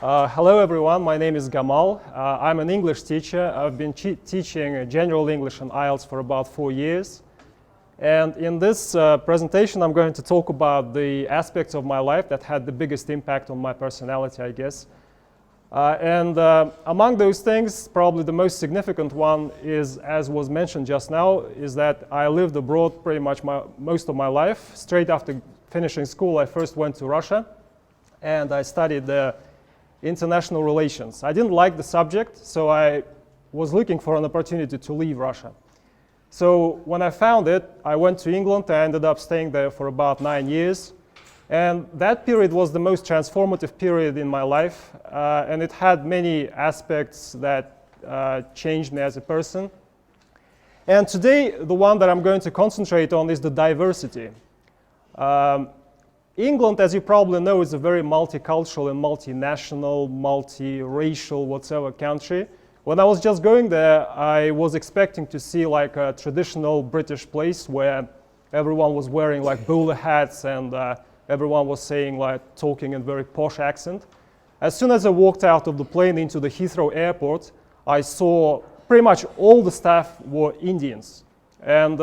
Hello everyone, my name is Gamal. I'm an English teacher. I've been teaching general English and IELTS for about 4 years. And in this presentation, I'm going to talk about the aspects of my life that had the biggest impact on my personality, I guess. Among those things, probably the most significant one is, as was mentioned just now, is that I lived abroad pretty much most of my life. Straight after finishing school, I first went to Russia and I studied international relations. I didn't like the subject, so I was looking for an opportunity to leave Russia. So when I found it, I went to England. I ended up staying there for about 9 years. And that period was the most transformative period in my life. And it had many aspects that changed me as a person. And today, the one that I'm going to concentrate on is the diversity. England, as you probably know, is a very multicultural and multinational, multiracial, whatever country. When I was just going there, I was expecting to see like a traditional British place where everyone was wearing like bowler hats and everyone was saying like talking in very posh accent. As soon as I walked out of the plane into the Heathrow airport, I saw pretty much all the staff were Indians. And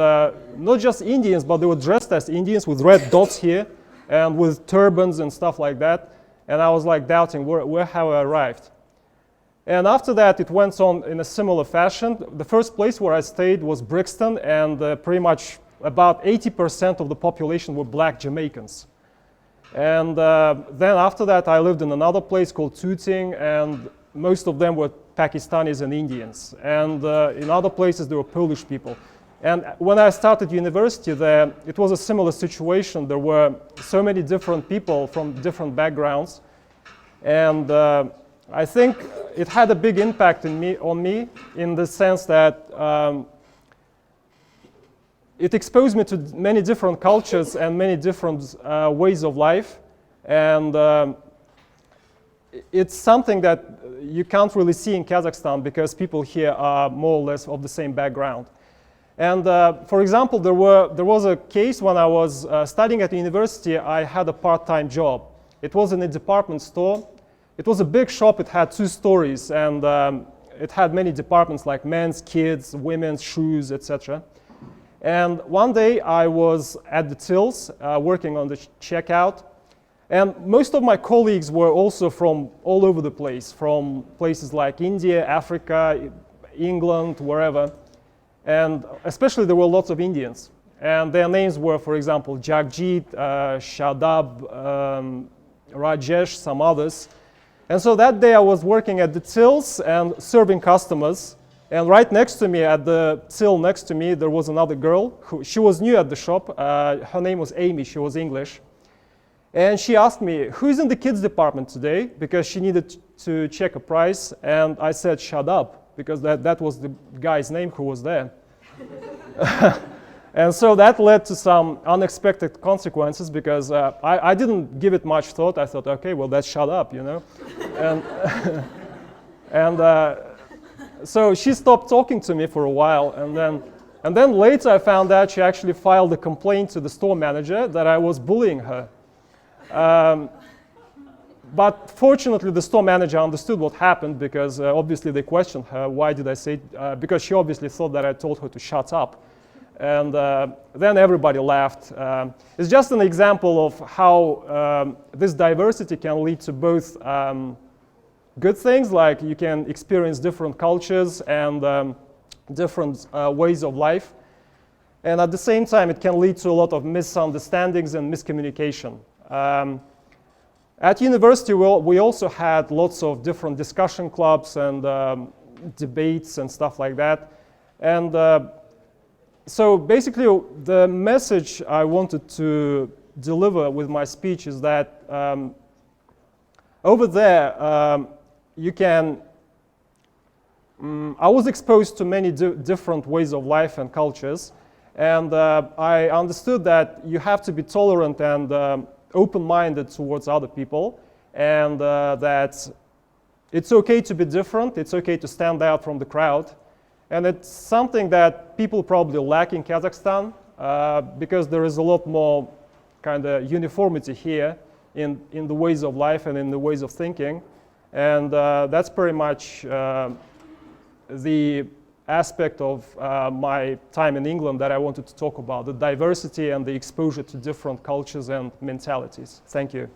not just Indians, but they were dressed as Indians with red dots here and with turbans and stuff like that. And I was like doubting, where have I arrived? And after that, it went on in a similar fashion. The first place where I stayed was Brixton, and pretty much about 80% of the population were black Jamaicans. And then after that, I lived in another place called Tooting, and most of them were Pakistanis and Indians. And in other places, there were Polish people. And when I started university there, it was a similar situation. There were so many different people from different backgrounds. And I think it had a big impact on me in the sense that it exposed me to many different cultures and many different ways of life. And it's something that you can't really see in Kazakhstan because people here are more or less of the same background. And for example, there was a case when I was studying at the university. I had a part-time job. It was in a department store. It was a big shop. It had 2 stories, and it had many departments like men's, kids, women's, shoes, etc. And one day I was at the tills working on the checkout, and most of my colleagues were also from all over the place, from places like India, Africa, England, wherever. And especially there were lots of Indians. And their names were, for example, Jagjit, Shadab, Rajesh, some others. And so that day I was working at the tills and serving customers. And right next to me, at the till next to me, there was another girl. She was new at the shop. Her name was Amy. She was English. And she asked me, who's in the kids department today? Because she needed to check a price. And I said, shut up, because that was the guy's name who was there. And so that led to some unexpected consequences because I didn't give it much thought. I thought, okay, well, that's shut up, you know. So she stopped talking to me for a while, and then later I found out she actually filed a complaint to the store manager that I was bullying her. But fortunately, the store manager understood what happened because obviously they questioned her. Why did I say it? Because she obviously thought that I told her to shut up. And then everybody laughed. It's just an example of how this diversity can lead to both good things, like you can experience different cultures and different ways of life. And at the same time, it can lead to a lot of misunderstandings and miscommunication. At university, we also had lots of different discussion clubs and debates and stuff like that. And so basically, the message I wanted to deliver with my speech is that over there, you can, I was exposed to many different ways of life and cultures. And I understood that you have to be tolerant and open-minded towards other people, and that it's okay to be different, it's okay to stand out from the crowd. And it's something that people probably lack in Kazakhstan because there is a lot more kind of uniformity here in the ways of life and in the ways of thinking. And that's pretty much the aspect of my time in England that I wanted to talk about, the diversity and the exposure to different cultures and mentalities. Thank you.